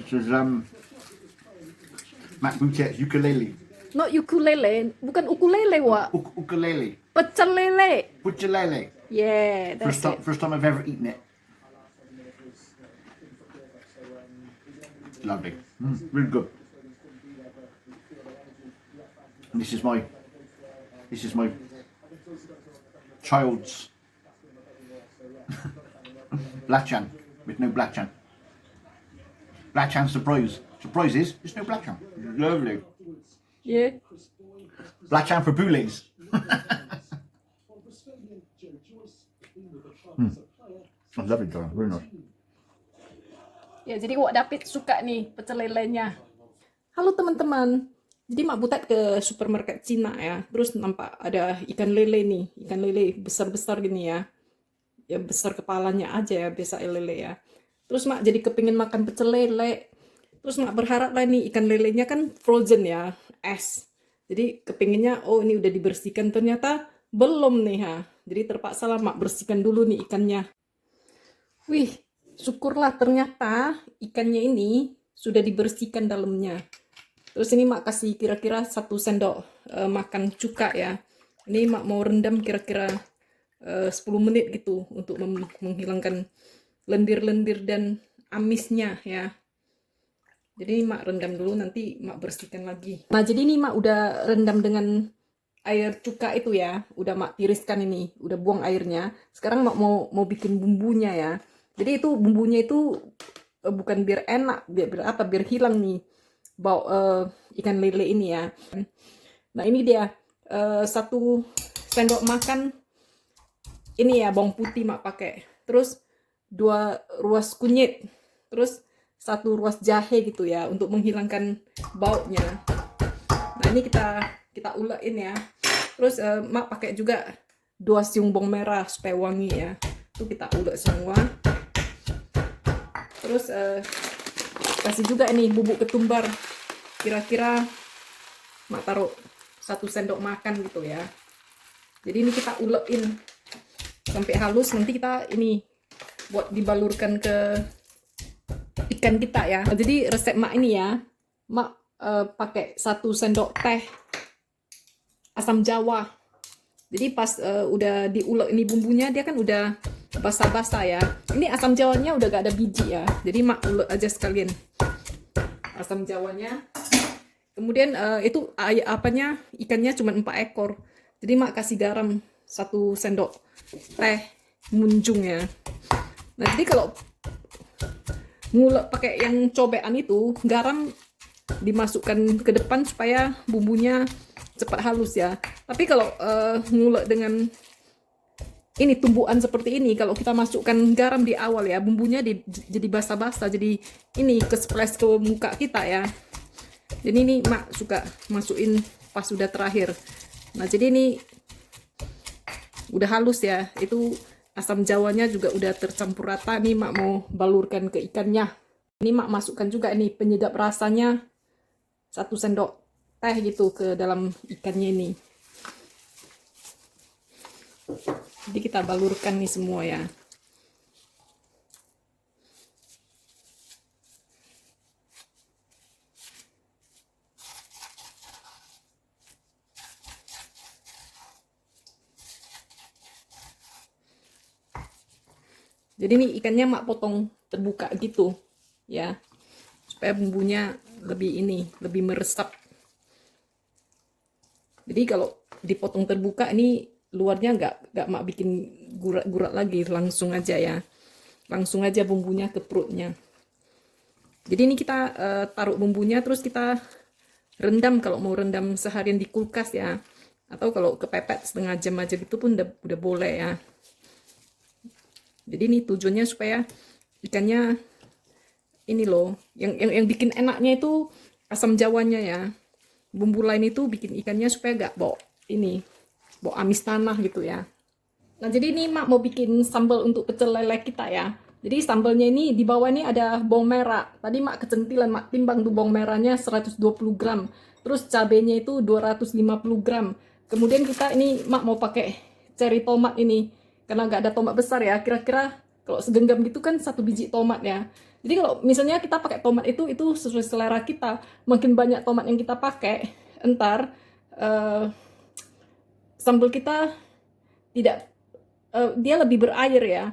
This is Matt Boutette's ukulele. Not ukulele, bukan ukulele, Wak. Ukulele. Pecel lele. Ukulele. Yeah, that's it. First time I've ever eaten it. Lovely. Really good. And this is my child's Blachan with no Blachan. Blachan surprise. Surprise is there's no Blachan. Lovely. Yeah. Blachan for boulays. I love it, John. Very nice. Ya, jadi Wak David suka nih pecel lelenya. Halo teman-teman. Jadi Mak Butet ke supermarket Cina ya. Terus nampak ada ikan lele nih. Ikan lele besar-besar gini ya. Ya besar kepalanya aja ya, biasa lele ya. Terus Mak jadi kepingin makan pecel lele. Terus Mak berharap lah nih ikan lelenya kan frozen ya, es. Jadi kepinginnya, oh ini udah dibersihkan. Ternyata belum nih ha. Jadi terpaksa lah Mak bersihkan dulu nih ikannya. Wih, syukurlah ternyata ikannya ini sudah dibersihkan dalamnya. Terus ini Mak kasih kira-kira 1 sendok makan cuka ya. Ini Mak mau rendam kira-kira 10 menit gitu untuk menghilangkan lendir-lendir dan amisnya ya. Jadi Mak rendam dulu, nanti Mak bersihkan lagi. Nah jadi ini Mak udah rendam dengan air cuka itu ya. Udah Mak tiriskan ini, udah buang airnya. Sekarang Mak mau bikin bumbunya ya. Jadi itu bumbunya itu bukan biar enak, biar hilang nih bau ikan lele ini ya. Nah ini dia 1 sendok makan ini ya bawang putih Mak pakai. Terus 2 ruas kunyit. Terus 1 ruas jahe gitu ya untuk menghilangkan baunya. Nah ini kita ulekin ya. Terus Mak pakai juga 2 siung bawang merah supaya wangi ya. Itu kita ulek semua. Terus kasih juga ini bubuk ketumbar. Kira-kira Mak taruh 1 sendok makan gitu ya. Jadi ini kita ulekin sampai halus. Nanti kita ini buat dibalurkan ke ikan kita ya. Jadi resep Mak ini ya, Mak pakai 1 sendok teh asam jawa. Jadi pas udah diulek ini bumbunya, dia kan udah basah-basah ya. Ini asam jawanya udah gak ada biji ya. Jadi Mak ulek aja sekalian asam jawanya. Kemudian itu ikannya cuma 4 ekor. Jadi Mak kasih garam 1 sendok teh munjung ya. Nah jadi kalau ngulek pakai yang cobean itu, garam dimasukkan ke depan supaya bumbunya cepat halus ya. Tapi kalau ngulek dengan ini tumbuhan seperti ini, kalau kita masukkan garam di awal ya, bumbunya jadi basah-basah, jadi ini ke-splash ke muka kita ya. Jadi ini Mak suka masukin pas sudah terakhir. Nah jadi ini udah halus ya, itu asam jawanya juga udah tercampur rata. Nih Mak mau balurkan ke ikannya. Ini Mak masukkan juga ini penyedap rasanya 1 sendok teh gitu ke dalam ikannya ini. Jadi kita balurkan nih semua ya. Jadi ini ikannya Mak potong terbuka gitu ya, supaya bumbunya lebih meresap. Jadi kalau dipotong terbuka ini luarnya nggak Mak bikin gurat-gurat lagi, langsung aja ya, langsung aja bumbunya ke perutnya. Jadi ini kita taruh bumbunya, terus kita rendam kalau mau rendam seharian di kulkas ya, atau kalau kepepet setengah jam aja gitu pun udah boleh ya. Jadi ini tujuannya supaya ikannya ini loh, yang bikin enaknya itu asam jawanya ya. Bumbu lain itu bikin ikannya supaya gak bau amis tanah gitu ya. Nah jadi ini Mak mau bikin sambal untuk pecel lele kita ya. Jadi sambalnya ini di bawah ini ada bawang merah. Tadi Mak kecentilan, Mak timbang tuh bawang merahnya 120 gram. Terus cabenya itu 250 gram. Kemudian kita ini Mak mau pakai cherry tomat ini. Karena nggak ada tomat besar ya, kira-kira Kalau segenggam gitu kan 1 biji tomat ya. Jadi kalau misalnya kita pakai tomat itu sesuai selera kita. Makin banyak tomat yang kita pakai, entar sambal kita tidak dia lebih berair ya.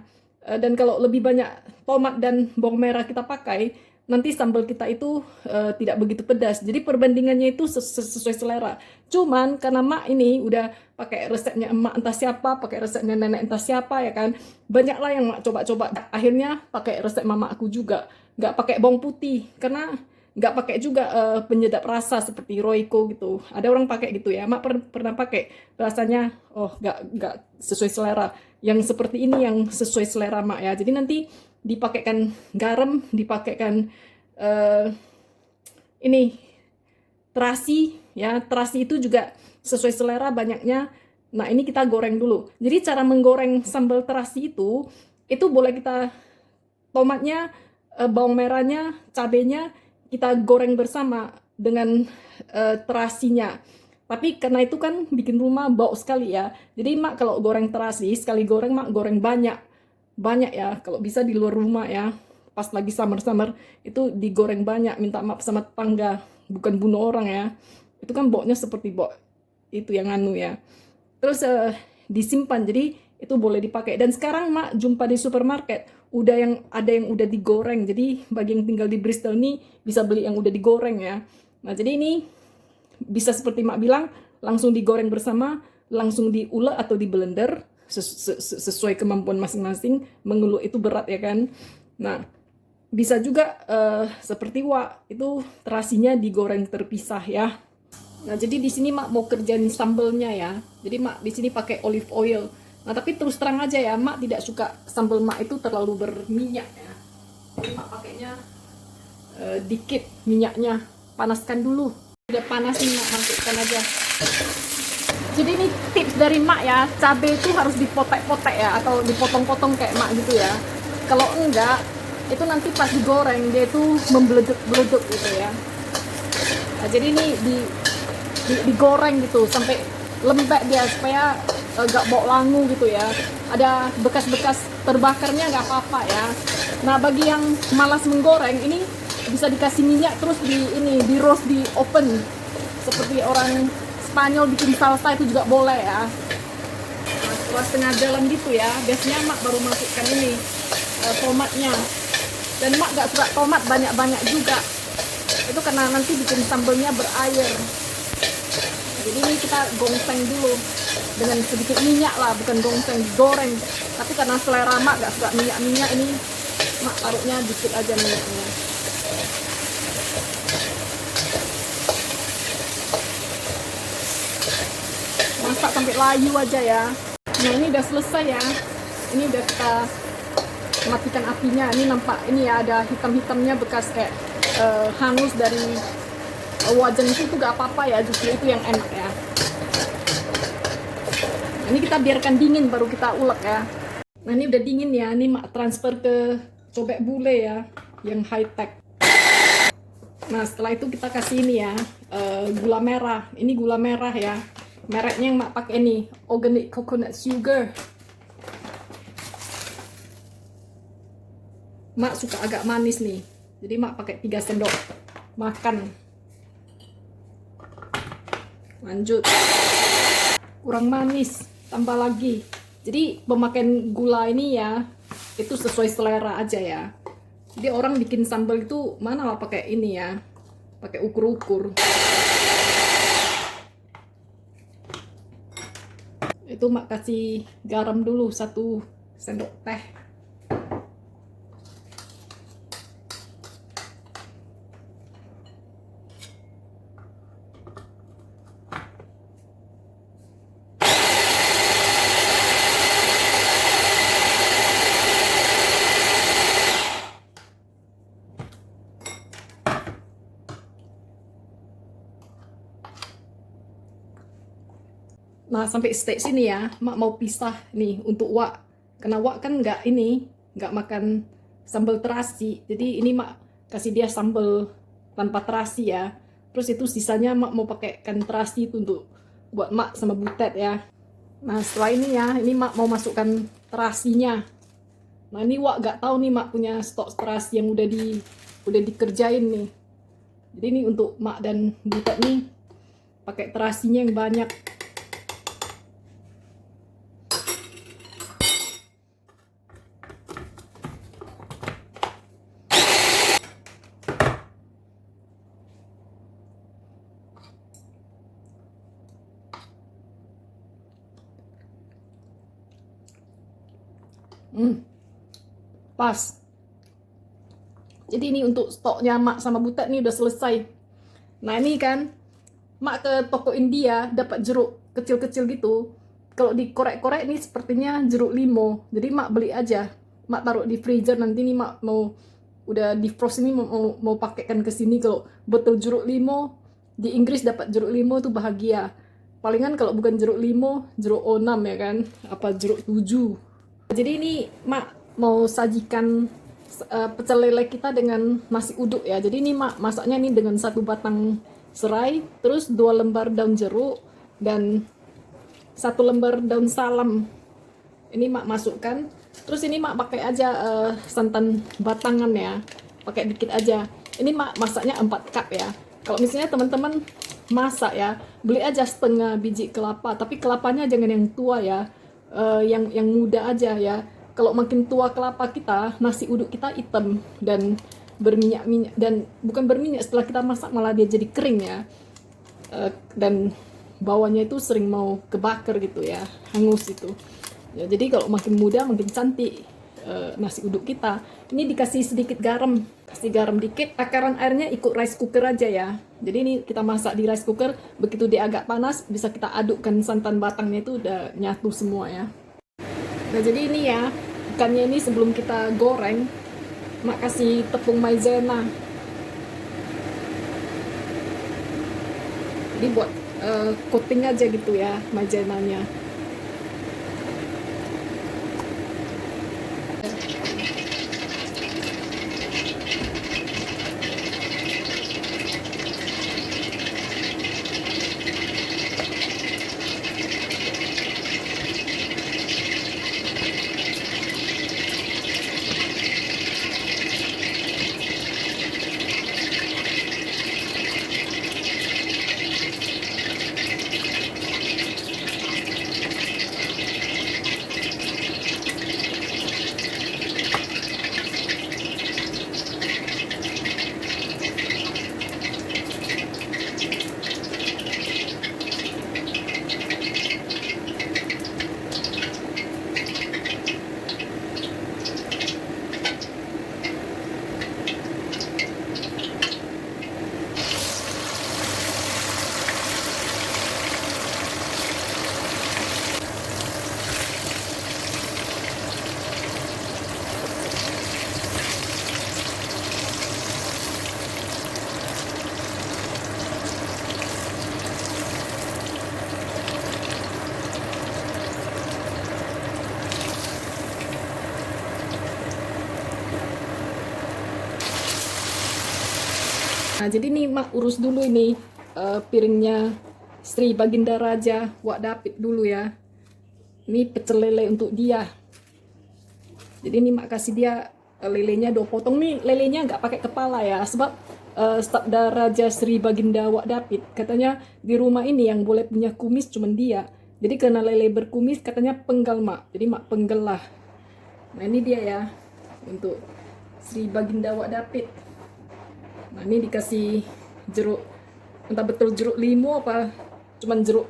Dan kalau lebih banyak tomat dan bawang merah kita pakai, nanti sambal kita itu tidak begitu pedas. Jadi perbandingannya itu sesuai selera. Cuman karena mak ini udah pakai resepnya emak entah siapa, pakai resepnya nenek entah siapa ya kan. Banyaklah yang mak coba-coba. Akhirnya pakai resep mamaku juga. Nggak pakai bawang putih karena nggak pakai juga penyedap rasa seperti Royco gitu. Ada orang pakai gitu ya. Mak pernah pakai, rasanya nggak sesuai selera. Yang seperti ini yang sesuai selera mak ya. Jadi nanti dipakaikan garam, dipakaikan ini terasi ya. Terasi itu juga sesuai selera banyaknya. Nah ini kita goreng dulu. Jadi cara menggoreng sambal terasi itu boleh kita tomatnya, bawang merahnya, cabenya kita goreng bersama dengan terasinya. Tapi karena itu kan bikin rumah bau sekali ya. Jadi mak kalau goreng terasi, sekali goreng mak goreng banyak ya. Kalau bisa di luar rumah ya. Pas lagi summer itu digoreng banyak. Minta maaf sama tetangga, bukan bunuh orang ya. Itu kan baunya seperti bau itu yang anu ya. Terus disimpan, jadi itu boleh dipakai. Dan sekarang mak jumpa di supermarket ada yang udah digoreng. Jadi bagi yang tinggal di Bristol ini bisa beli yang udah digoreng ya. Nah jadi ini bisa seperti mak bilang, langsung digoreng bersama, langsung diulek atau di blender sesuai kemampuan masing-masing. Mengulek itu berat ya kan. Nah bisa juga seperti wak, itu terasinya digoreng terpisah ya. Nah jadi di sini mak mau kerjain sambelnya ya. Jadi mak di sini pakai olive oil. Nah tapi terus terang aja ya, mak tidak suka sambal mak itu terlalu berminyak ya. Jadi mak pakainya dikit minyaknya. Panaskan dulu. Udah panas nih mak, masukkan aja. Jadi ini tips dari mak ya, cabai itu harus dipotek-potek ya, atau dipotong-potong kayak mak gitu ya. Kalau enggak, itu nanti pas digoreng dia itu membeleduk-beleduk gitu ya. Nah, jadi ini digoreng gitu sampai lembek dia supaya gak bau langu gitu ya. Ada bekas-bekas terbakarnya nggak apa-apa ya. Nah bagi yang malas menggoreng ini bisa dikasih minyak terus di roast di oven seperti orang Spanyol bikin salsa itu juga boleh ya. Nah, setelah setengah jalan gitu ya, biasanya mak baru masukkan ini tomatnya. Dan mak gak suka tomat banyak-banyak juga. Itu karena nanti bikin sambalnya berair. Jadi ini kita gongseng dulu dengan sedikit minyak lah, bukan gongseng, goreng. Tapi karena selera mak gak suka minyak-minyak, ini mak taruhnya dikit aja minyaknya. Masak sampai layu aja ya. Nah ini udah selesai ya. Ini udah kita matikan apinya. Ini nampak ini ya, ada hitam-hitamnya bekas kayak hangus dari wajan itu gak apa-apa ya, justru itu yang enak ya. Nah, ini kita biarkan dingin baru kita ulek ya. Nah ini udah dingin ya, ini mak transfer ke cobek bule ya, yang high tech. Nah setelah itu kita kasih ini ya, gula merah. Ini gula merah ya, mereknya yang mak pakai ini, organic coconut sugar. Mak suka agak manis nih, jadi mak pakai 3 sendok makan. Lanjut, kurang manis, tambah lagi. Jadi pemakaian gula ini ya, itu sesuai selera aja ya. Jadi orang bikin sambal itu mana lah pakai ini ya, pakai ukur-ukur. Itu mak kasih garam dulu 1 sendok teh. Nah sampai stage sini ya, mak mau pisah nih untuk wak. Karena wak kan nggak makan sambal terasi. Jadi ini mak kasih dia sambal tanpa terasi ya. Terus itu sisanya mak mau pakaikan terasi itu untuk buat mak sama butet ya. Nah setelah ini ya, ini mak mau masukkan terasinya. Nah ini Wak gak tahu nih Mak punya stok terasi yang udah dikerjain nih. Jadi ini untuk Mak dan Butet nih pakai terasinya yang banyak. Pas. Jadi ini untuk stoknya Mak sama Butet nih udah selesai. Nah ini kan Mak ke toko India dapat jeruk kecil-kecil gitu. Kalau dikorek-korek nih sepertinya jeruk limau. Jadi Mak beli aja. Mak taruh di freezer, nanti nih Mak mau udah defrost ini mau pakaikan ke sini. Kalau betul jeruk limau di Inggris dapat jeruk limau tuh bahagia. Palingan kalau bukan jeruk limau, jeruk onam ya kan, apa jeruk tujuh. Jadi ini Mak mau sajikan pecel lele kita dengan nasi uduk ya. Jadi ini Mak masaknya nih dengan 1 batang serai, terus 2 lembar daun jeruk dan 1 lembar daun salam. Ini Mak masukkan. Terus ini Mak pakai aja santan batangan ya. Pakai dikit aja. Ini Mak masaknya 4 cup ya. Kalau misalnya teman-teman masak ya, beli aja setengah biji kelapa, tapi kelapanya jangan yang tua ya. Yang muda aja ya. Kalau makin tua kelapa kita, nasi uduk kita hitam dan berminyak-minyak, dan bukan berminyak, setelah kita masak malah dia jadi kering ya. Dan bawahnya itu sering mau kebakar gitu ya, hangus itu. Ya, jadi kalau makin muda makin cantik nasi uduk kita. Ini dikasih sedikit garam, kasih garam dikit. Takaran airnya ikut rice cooker aja ya. Jadi ini kita masak di rice cooker, begitu dia agak panas bisa kita adukkan santan batangnya, itu udah nyatu semua ya. Nah jadi ini ya, ikannya ini sebelum kita goreng, Mak kasih tepung maizena. Jadi buat coating aja gitu ya maizenanya. Nah jadi nih Mak urus dulu ini piringnya Sri Baginda Raja Wak Dapit dulu ya. Ini pecel lele untuk dia. Jadi ini Mak kasih dia lelenya 2 potong. Nih lelenya nggak pakai kepala ya, sebab Sabda Raja Sri Baginda Wak Dapit katanya di rumah ini yang boleh punya kumis cuman dia. Jadi karena lele berkumis katanya penggal Mak. Jadi Mak penggal lah. Nah ini dia ya untuk Sri Baginda Wak Dapit. Nah ini dikasih jeruk, entah betul jeruk limau apa cuman jeruk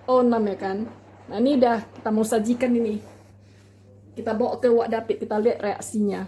onam ya kan. Nah ini udah kita mau sajikan ini. Kita bawa ke Wak Dapit, kita lihat reaksinya.